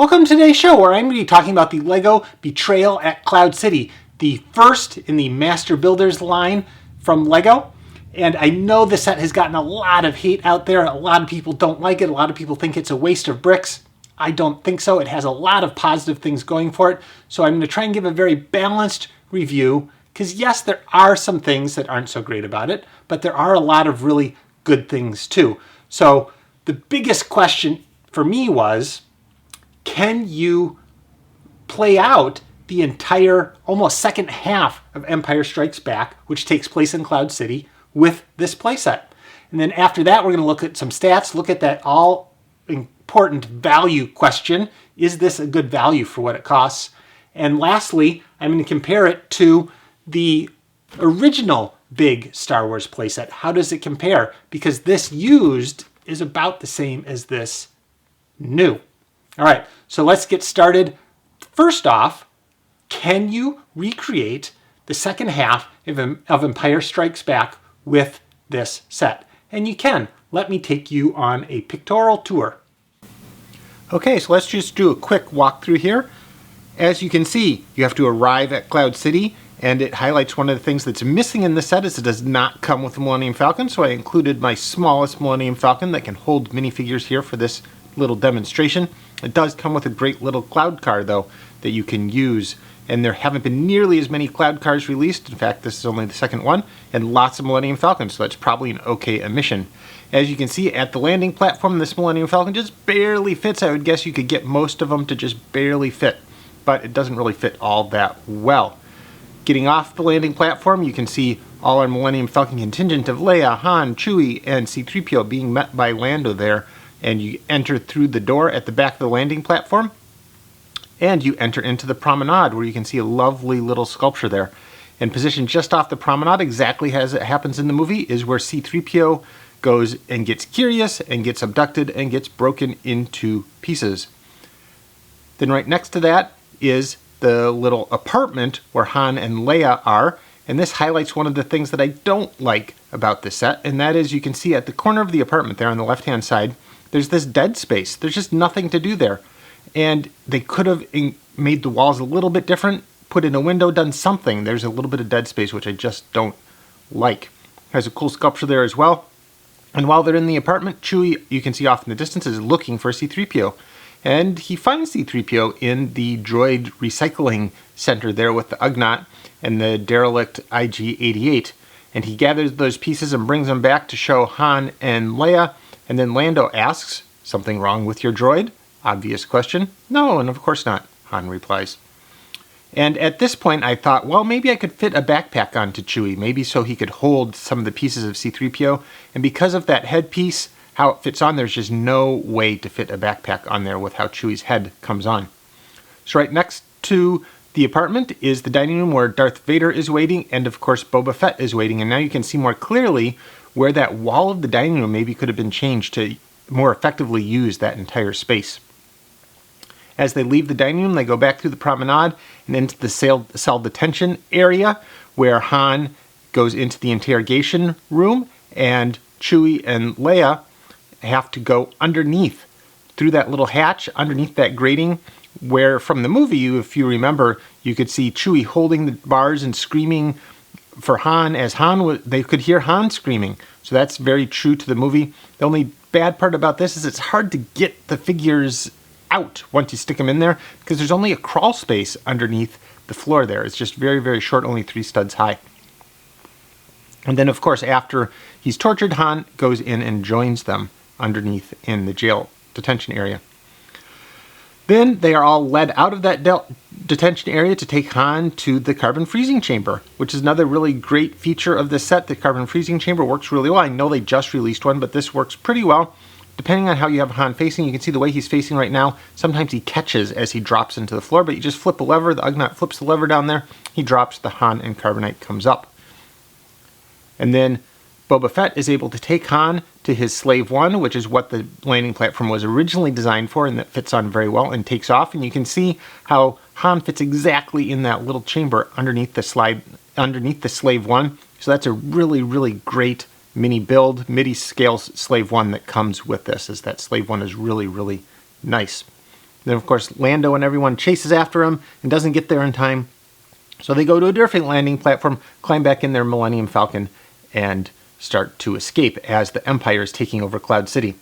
Welcome to today's show where I'm going to be talking about the LEGO Betrayal at Cloud City, the first in the Master Builders line from LEGO. And I know the set has gotten a lot of hate out there. A lot of people don't like it. A lot of people think it's a waste of bricks. I don't think so. It has a lot of positive things going for it. So I'm going to try and give a very balanced review because yes, there are some things that aren't so great about it, but there are a lot of really good things too. So the biggest question for me was, can you play out the entire almost second half of Empire Strikes Back, which takes place in Cloud City, with this playset? And then after that, we're going to look at some stats, look at that all important value question. Is this a good value for what it costs? And lastly, I'm going to compare it to the original big Star Wars playset. How does it compare? Because this used is about the same as this new. All right, so let's get started. First off, can you recreate the second half of Empire Strikes Back with this set? And you can. Let me take you on a pictorial tour. Okay, so let's just do a quick walkthrough here. As you can see, you have to arrive at Cloud City, and it highlights one of the things that's missing in the set is it does not come with the Millennium Falcon, so I included my smallest Millennium Falcon that can hold minifigures here for this little demonstration. It does come with a great little cloud car though that you can use, and there haven't been nearly as many cloud cars released. In fact, this is only the second one, and lots of Millennium Falcons, so that's probably an okay emission. As you can see at the landing platform, this Millennium Falcon just barely fits. I would guess you could get most of them to just barely fit, but it doesn't really fit all that well. Getting off the landing platform, you can see all our Millennium Falcon contingent of Leia, Han, Chewie, and C-3PO being met by Lando there. And you enter through the door at the back of the landing platform, and you enter into the promenade where you can see a lovely little sculpture there. And positioned just off the promenade, exactly as it happens in the movie, is where C-3PO goes and gets curious and gets abducted and gets broken into pieces. Then right next to that is the little apartment where Han and Leia are, and this highlights one of the things that I don't like about this set, and that is you can see at the corner of the apartment there on the left-hand side, there's this dead space. There's just nothing to do there. And they could have made the walls a little bit different, put in a window, done something. There's a little bit of dead space, which I just don't like. Has a cool sculpture there as well. And while they're in the apartment, Chewie, you can see off in the distance, is looking for C-3PO. And he finds C-3PO in the droid recycling center there with the Ugnaught and the derelict IG-88. And he gathers those pieces and brings them back to show Han and Leia. And then Lando asks, "Something wrong with your droid?" Obvious question. "No, and of course not," Han replies. And at this point I thought, well, maybe I could fit a backpack onto Chewie, maybe so he could hold some of the pieces of C-3PO. And because of that headpiece, how it fits on, there's just no way to fit a backpack on there with how Chewie's head comes on. So right next to the apartment is the dining room where Darth Vader is waiting, and of course Boba Fett is waiting. And now you can see more clearly where that wall of the dining room maybe could have been changed to more effectively use that entire space. As they leave the dining room, they go back through the promenade and into the cell detention area where Han goes into the interrogation room, and Chewie and Leia have to go underneath through that little hatch underneath that grating where from the movie, if you remember, you could see Chewie holding the bars and screaming for Han as they could hear Han screaming. So that's very true to the movie. The only bad part about this is it's hard to get the figures out once you stick them in there because there's only a crawl space underneath the floor there. It's just very, very short, only 3 studs high. And then, of course, after he's tortured, Han goes in and joins them underneath in the jail detention area. Then they are all led out of that detention area to take Han to the carbon freezing chamber, which is another really great feature of this set. The carbon freezing chamber works really well. I know they just released one, but this works pretty well. Depending on how you have Han facing, you can see the way he's facing right now. Sometimes he catches as he drops into the floor, but you just flip a lever, the Ugnaught flips the lever down there, he drops, the Han and carbonite comes up. And then Boba Fett is able to take Han to his Slave 1, which is what the landing platform was originally designed for, and that fits on very well and takes off. And you can see how Han fits exactly in that little chamber underneath the Slave 1. So that's a really, really great mini build, MIDI scale Slave 1 that comes with this, is that Slave 1 is really, really nice. Then, of course, Lando and everyone chases after him and doesn't get there in time. So they go to a different landing platform, climb back in their Millennium Falcon, and start to escape as the Empire is taking over Cloud City.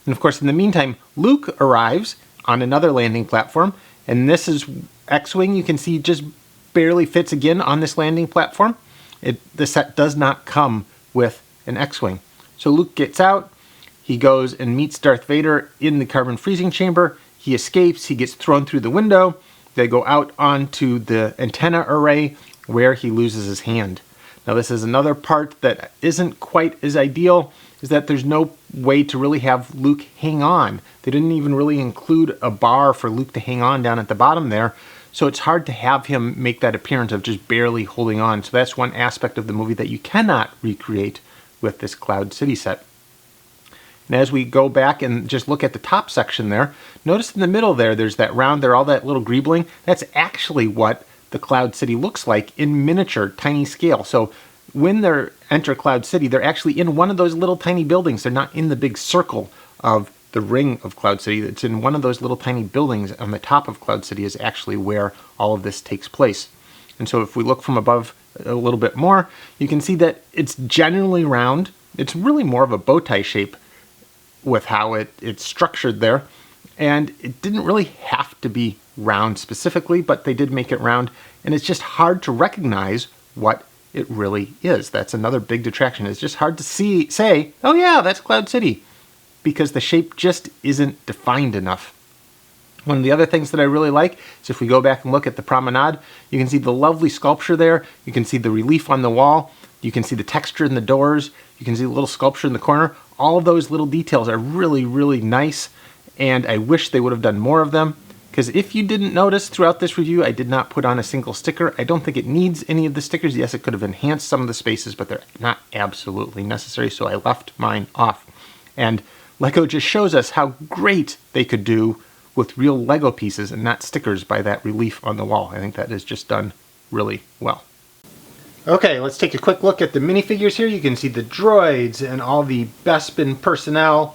And of course, in the meantime, Luke arrives on another landing platform, and this is X-Wing. You can see just barely fits again on this landing platform. The set does not come with an X-Wing. So Luke gets out, he goes and meets Darth Vader in the carbon freezing chamber, he escapes, he gets thrown through the window, they go out onto the antenna array where he loses his hand. Now this is another part that isn't quite as ideal, is that there's no way to really have Luke hang on. They didn't even really include a bar for Luke to hang on down at the bottom there, so it's hard to have him make that appearance of just barely holding on. So that's one aspect of the movie that you cannot recreate with this Cloud City set. And as we go back and just look at the top section there, notice in the middle there, there's that round there, all that little greebling. That's actually what the Cloud City looks like in miniature, tiny scale. So when they enter Cloud City, they're actually in one of those little tiny buildings. They're not in the big circle of the ring of Cloud City. It's in one of those little tiny buildings on the top of Cloud City is actually where all of this takes place. And so if we look from above a little bit more, you can see that it's generally round. It's really more of a bow tie shape with how it's structured there. And it didn't really have to be round specifically, but they did make it round. And it's just hard to recognize what it really is. That's another big detraction. It's just hard to say, oh yeah, that's Cloud City, because the shape just isn't defined enough. One of the other things that I really like is if we go back and look at the promenade, you can see the lovely sculpture there. You can see the relief on the wall. You can see the texture in the doors. You can see the little sculpture in the corner. All of those little details are really, really nice, and I wish they would have done more of them, because if you didn't notice throughout this review, I did not put on a single sticker. I don't think it needs any of the stickers. Yes, it could have enhanced some of the spaces, but they're not absolutely necessary, so I left mine off. And Lego just shows us how great they could do with real Lego pieces and not stickers by that relief on the wall. I think that is just done really well. Okay, let's take a quick look at the minifigures here. You can see the droids and all the Bespin personnel.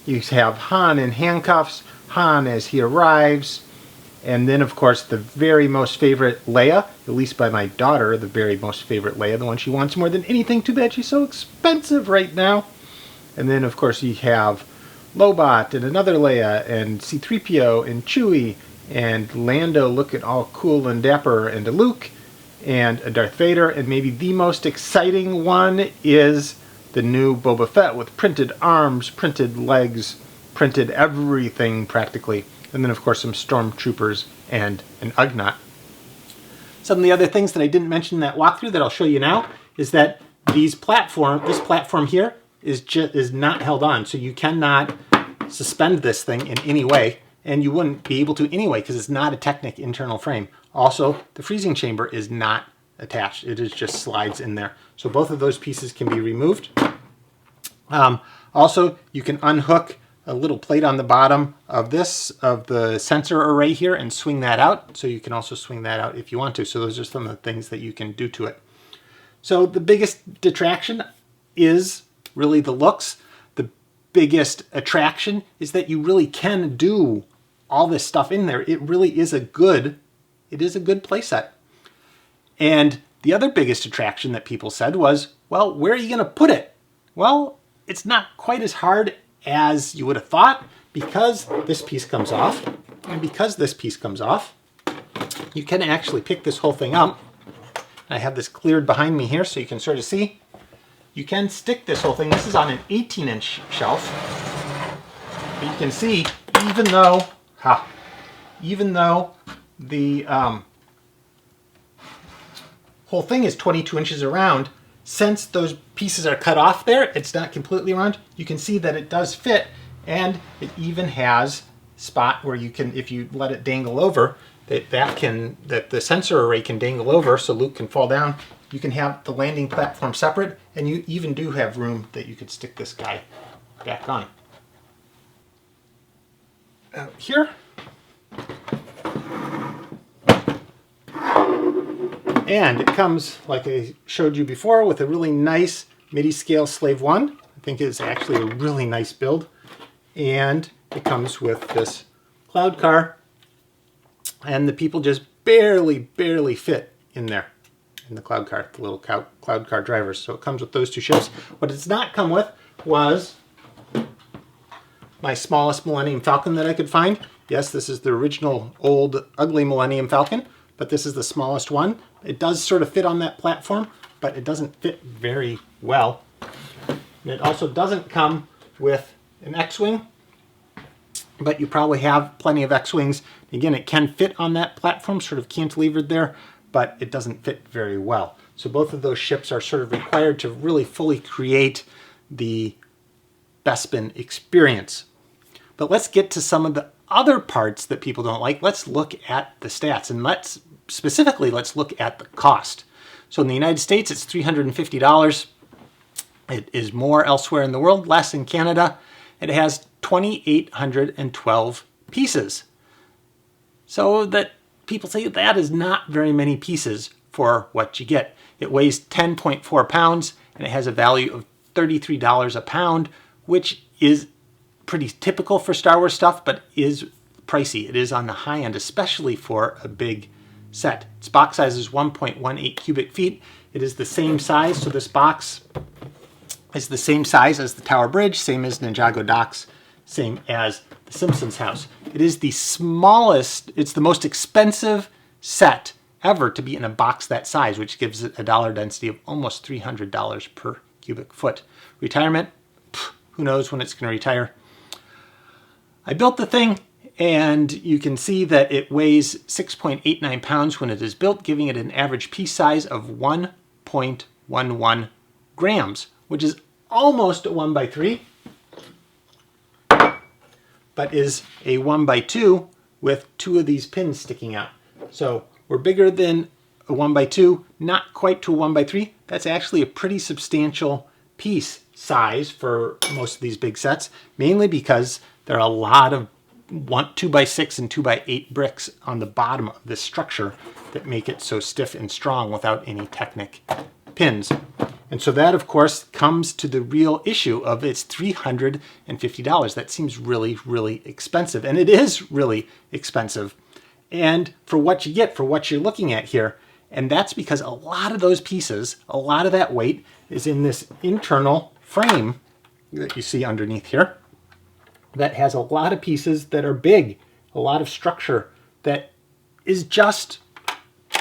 You have Han in handcuffs, Han as he arrives, and then of course the very most favorite Leia, at least by my daughter, the very most favorite Leia, the one she wants more than anything. Too bad she's so expensive right now. And then of course you have Lobot and another Leia and C-3PO and Chewie and Lando looking all cool and dapper, and a Luke and a Darth Vader, and maybe the most exciting one is the new Boba Fett with printed arms, printed legs, printed everything practically, and then of course some stormtroopers and an Ugnaught. Some of the other things that I didn't mention in that walkthrough that I'll show you now is that this platform here is not held on, so you cannot suspend this thing in any way, and you wouldn't be able to anyway because it's not a Technic internal frame. Also, the freezing chamber is not attached. It is just slides in there. So both of those pieces can be removed. Also, you can unhook a little plate on the bottom of the sensor array here, and swing that out. So you can also swing that out if you want to. So those are some of the things that you can do to it. So the biggest detraction is really the looks. The biggest attraction is that you really can do all this stuff in there. It really is a good playset. And the other biggest attraction that people said was, well, where are you going to put it? Well, it's not quite as hard as you would have thought, because this piece comes off. And because this piece comes off, you can actually pick this whole thing up. I have this cleared behind me here so you can sort of see. You can stick this whole thing. This is on an 18-inch shelf. But you can see, even though the whole thing is 22 inches around, since those pieces are cut off there, it's not completely round. You can see that it does fit, and it even has a spot where you can, if you let it dangle over, that the sensor array can dangle over so Luke can fall down. You can have the landing platform separate, and you even do have room that you could stick this guy back on. Here. And it comes, like I showed you before, with a really nice MIDI scale Slave 1. I think it's actually a really nice build. And it comes with this Cloud car, and the people just barely fit in there, in the Cloud car, the little Cloud car drivers. So it comes with those two ships. What it does not come with was my smallest Millennium Falcon that I could find. Yes, this is the original old ugly Millennium Falcon, but this is the smallest one. It does sort of fit on that platform, but it doesn't fit very well. And it also doesn't come with an X-Wing, but you probably have plenty of X-Wings. Again, it can fit on that platform, sort of cantilevered there, but it doesn't fit very well. So both of those ships are sort of required to really fully create the Bespin experience. But let's get to some of the other parts that people don't like. Let's look at the stats, and let's look at the cost. So in the United States, it's $350. It is more elsewhere in the world, less in Canada. It has 2,812 pieces. So that people say that is not very many pieces for what you get. It weighs 10.4 pounds, and it has a value of $33 a pound, which is pretty typical for Star Wars stuff, but is pricey. It is on the high end, especially for a big set. Its box size is 1.18 cubic feet. It is the same size, so this box is the same size as the Tower Bridge, same as Ninjago Docks, same as the Simpsons house. It is the smallest, it's the most expensive set ever to be in a box that size, which gives it a dollar density of almost $300 per cubic foot. Retirement, who knows when it's going to retire. I built the thing, and you can see that it weighs 6.89 pounds when it is built, giving it an average piece size of 1.11 grams, which is almost a 1x3, but is a 1x2 with two of these pins sticking out. So we're bigger than a 1x2, not quite to a 1x3. That's actually a pretty substantial piece size for most of these big sets, mainly because there are a lot of 2x6 and 2x8 bricks on the bottom of this structure that make it so stiff and strong without any Technic pins. And so that, of course, comes to the real issue of it's $350. That seems really, really expensive. And it is really expensive. And for what you get, for what you're looking at here, and that's because a lot of those pieces, a lot of that weight is in this internal frame that you see underneath here that has a lot of pieces that are big, a lot of structure that is just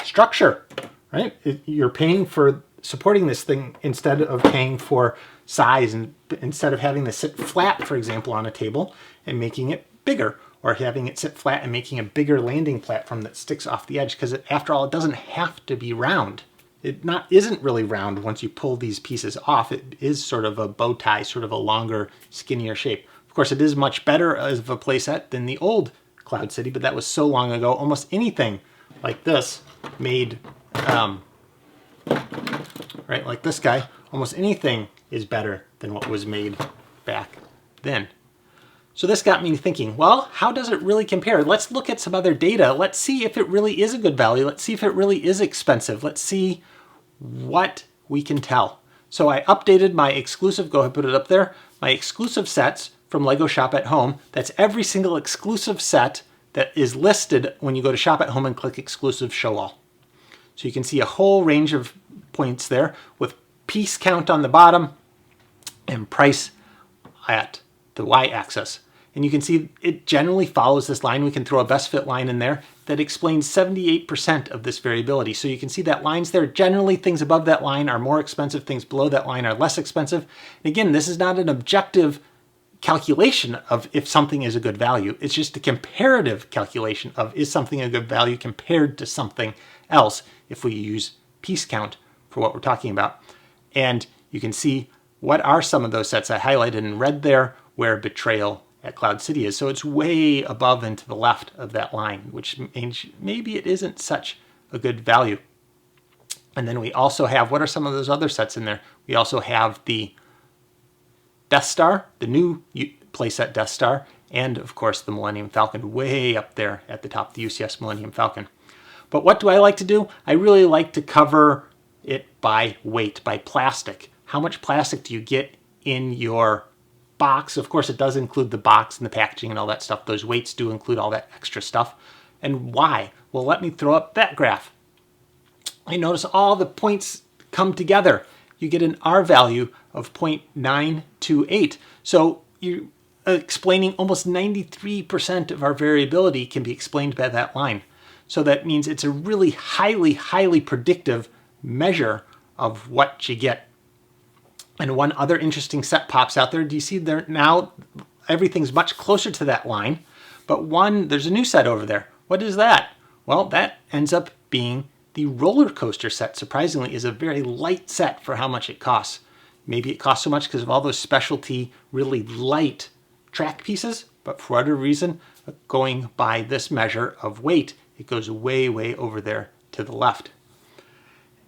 structure, right? You're paying for supporting this thing instead of paying for size, and instead of having this sit flat, for example, on a table and making it bigger, or having it sit flat and making a bigger landing platform that sticks off the edge, because after all, it doesn't have to be round. It isn't really round once you pull these pieces off. It is sort of a bow tie, sort of a longer, skinnier shape. Of course, it is much better as a playset than the old Cloud City, but that was so long ago. Almost anything like this made, right, like this guy, almost anything is better than what was made back then. So this got me thinking, well, how does it really compare? Let's look at some other data. Let's see if it really is a good value. Let's see if it really is expensive. Let's see what we can tell. So I updated my exclusive, go ahead, put it up there, my exclusive sets from Lego Shop at Home. That's every single exclusive set that is listed when you go to Shop at Home and click Exclusive Show All. So you can see a whole range of points there with piece count on the bottom and price at the y-axis. And you can see it generally follows this line. We can throw a best fit line in there that explains 78% of this variability. So you can see that lines there. Generally, things above that line are more expensive. Things below that line are less expensive. And again, this is not an objective calculation of if something is a good value. It's just a comparative calculation of is something a good value compared to something else if we use piece count for what we're talking about. And you can see what are some of those sets I highlighted in red there where Betrayal at Cloud City is. So it's way above and to the left of that line, which means maybe it isn't such a good value. And then we also have, what are some of those other sets in there? We also have the Death Star, the new playset Death Star, and of course the Millennium Falcon way up there at the top, the UCS Millennium Falcon. But what do I like to do? I really like to cover it by weight, by plastic. How much plastic do you get in your box. Of course, it does include the box and the packaging and all that stuff. Those weights do include all that extra stuff. And why? Well, let me throw up that graph. I notice all the points come together. You get an R value of 0.928. So you're explaining almost 93% of our variability can be explained by that line. So that means it's a really highly, highly predictive measure of what you get. And one other interesting set pops out there. Do you see there now everything's much closer to that line, but there's a new set over there. What is that? Well, that ends up being the roller coaster set. Surprisingly, is a very light set for how much it costs. Maybe it costs so much because of all those specialty, really light track pieces, but for whatever reason, going by this measure of weight, it goes way, way over there to the left.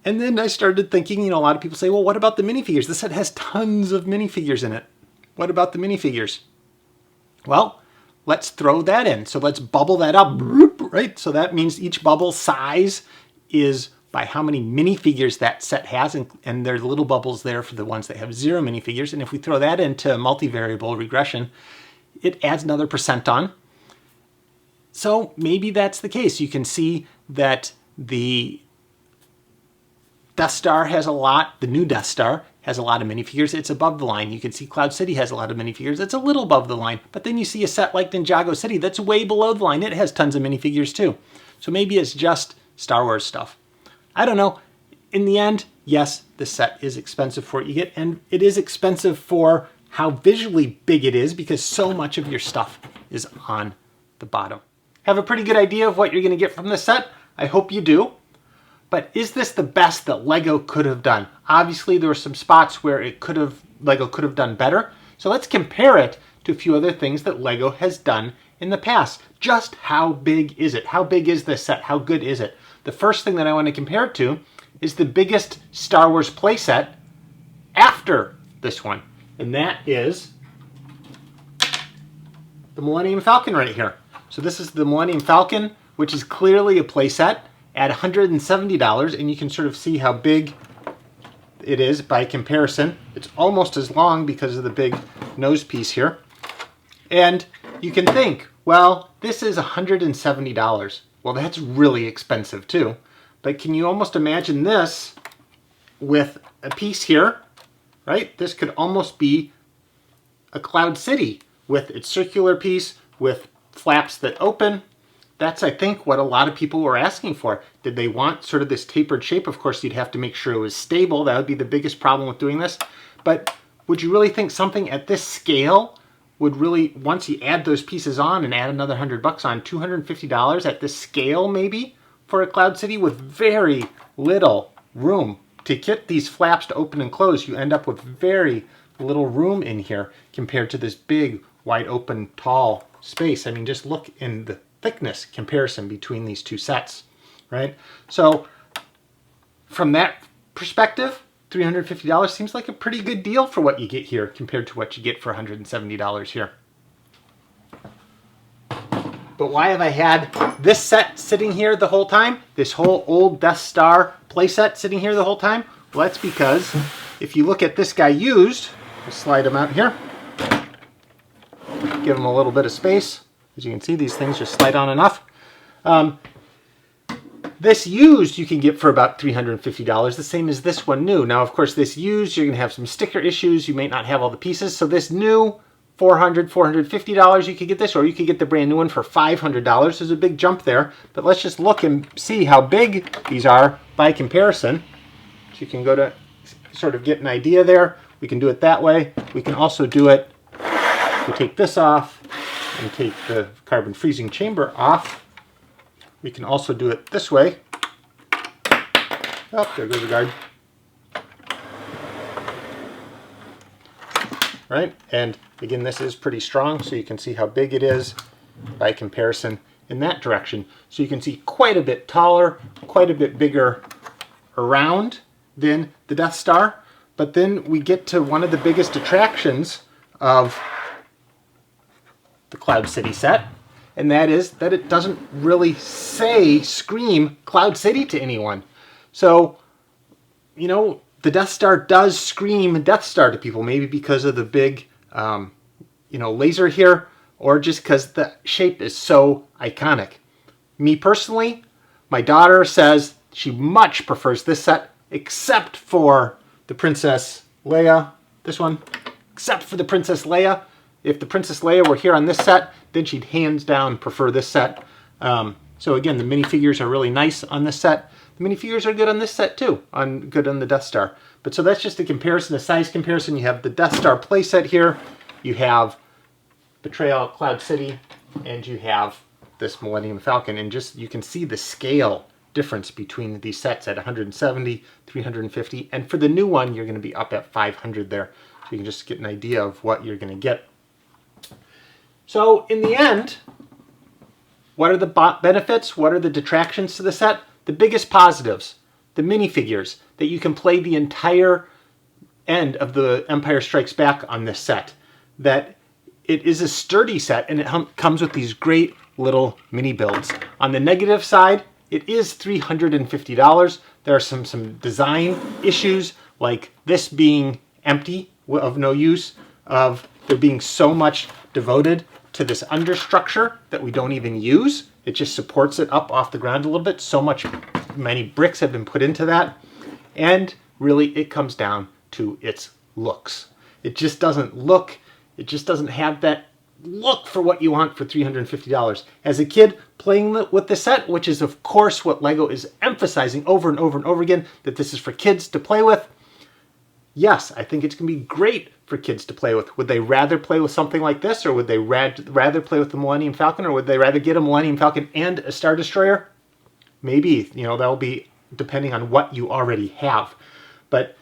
And then I started thinking, a lot of people say, well, what about the minifigures? This set has tons of minifigures in it. What about the minifigures? Well, let's throw that in. So let's bubble that up, right? So that means each bubble size is by how many minifigures that set has, and there's little bubbles there for the ones that have 0 minifigures. And if we throw that into multivariable regression, it adds another % on. So maybe that's the case. You can see that the Death Star has a lot, the new Death Star has a lot of minifigures. It's above the line. You can see Cloud City has a lot of minifigures. It's a little above the line. But then you see a set like Ninjago City that's way below the line. It has tons of minifigures too. So maybe it's just Star Wars stuff. I don't know. In the end, yes, the set is expensive for what you get, and it is expensive for how visually big it is because so much of your stuff is on the bottom. Have a pretty good idea of what you're going to get from this set? I hope you do. But is this the best that LEGO could have done? Obviously, there were some spots where LEGO could have done better. So let's compare it to a few other things that LEGO has done in the past. Just how big is it? How big is this set? How good is it? The first thing that I want to compare it to is the biggest Star Wars playset after this one. And that is the Millennium Falcon right here. So this is the Millennium Falcon, which is clearly a playset at $170, and you can sort of see how big it is by comparison. It's almost as long because of the big nose piece here. And you can think, well, this is $170. Well, that's really expensive too. But can you almost imagine this with a piece here, right? This could almost be a Cloud City with its circular piece with flaps that open. That's, I think, what a lot of people were asking for. Did they want sort of this tapered shape? Of course, you'd have to make sure it was stable. That would be the biggest problem with doing this. But would you really think something at this scale would really, once you add those pieces on and add another $100 on, $250 at this scale maybe for a Cloud City with very little room? To get these flaps to open and close, you end up with very little room in here compared to this big, wide open, tall space. I mean, just look in the thickness comparison between these two sets, right? So from that perspective, $350 seems like a pretty good deal for what you get here compared to what you get for $170 here. But why have I had this set sitting here the whole time? This whole old Death Star playset sitting here the whole time? Well, that's because if you look at this guy used, we'll slide him out here, give him a little bit of space. As you can see, these things just slide on enough. This used you can get for about $350, the same as this one new. Now, of course, this used, you're going to have some sticker issues. You may not have all the pieces. So this new, $400, $450, you could get this, or you could get the brand new one for $500. There's a big jump there. But let's just look and see how big these are by comparison. So you can go to sort of get an idea there. We can do it that way. We can also do it, we take this off and take the carbon freezing chamber off. We can also do it this way. Oh, there goes the guard. Right, and again, this is pretty strong, so you can see how big it is by comparison in that direction. So you can see quite a bit taller, quite a bit bigger around than the Death Star. But then we get to one of the biggest attractions of the Cloud City set, and that is that it doesn't really scream Cloud City to anyone. So, you know, the Death Star does scream Death Star to people, maybe because of the big laser here, or just because the shape is so iconic. Me personally, my daughter says she much prefers this set, except for the Princess Leia. This one, except for the Princess Leia. If the Princess Leia were here on this set, then she'd hands down prefer this set. So again, the minifigures are really nice on this set. The minifigures are good on this set too, good on the Death Star. But so that's just a comparison, a size comparison. You have the Death Star playset here. You have Betrayal at Cloud City, and you have this Millennium Falcon. And just you can see the scale difference between these sets at 170, 350, and for the new one, you're going to be up at 500 there. So you can just get an idea of what you're going to get. So in the end, what are the benefits? What are the detractions to the set? The biggest positives, the minifigures, that you can play the entire end of the Empire Strikes Back on this set. That it is a sturdy set, and it comes with these great little mini builds. On the negative side, it is $350. There are some design issues, like this being empty, of no use, of there being so much devoted to this understructure that we don't even use. It just supports it up off the ground a little bit. Many bricks have been put into that. And really, it comes down to its looks. It just doesn't have that look for what you want for $350. As a kid playing with the set, which is of course what LEGO is emphasizing over and over and over again, that this is for kids to play with, yes, I think it's going to be great for kids to play with. Would they rather play with something like this, or would they rather play with the Millennium Falcon, or would they rather get a Millennium Falcon and a Star Destroyer? Maybe, that'll be depending on what you already have. But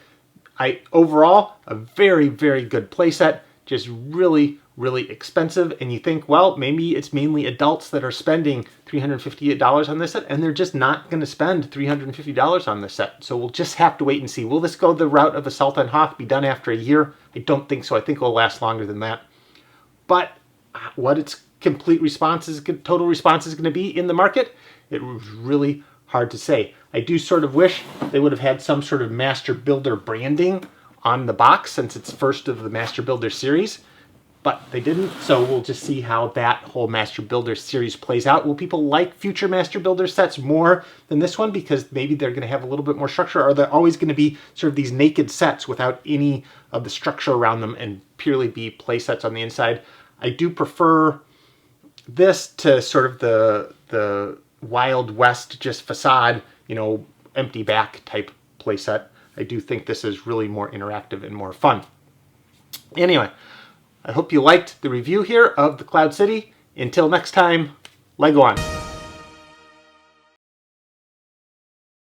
overall, a very, very good playset, just really, really expensive. And you think, well, maybe it's mainly adults that are spending $358 on this set, and they're just not going to spend $350 on this set. So we'll just have to wait and see. Will this go the route of Assault on Hoth, be done after a year? I don't think so. I think it'll last longer than that. But what its total response is going to be in the market, it was really hard to say. I do sort of wish they would have had some sort of Master Builder branding on the box, since it's first of the Master Builder series, but they didn't. So we'll just see how that whole Master Builder series plays out. Will people like future Master Builder sets more than this one because maybe they're going to have a little bit more structure? Or are there always going to be sort of these naked sets without any of the structure around them and purely be play sets on the inside? I do prefer this to sort of the Wild West, just facade, empty back type playset. I do think this is really more interactive and more fun. Anyway, I hope you liked the review here of the Cloud City. Until next time, LEGO on.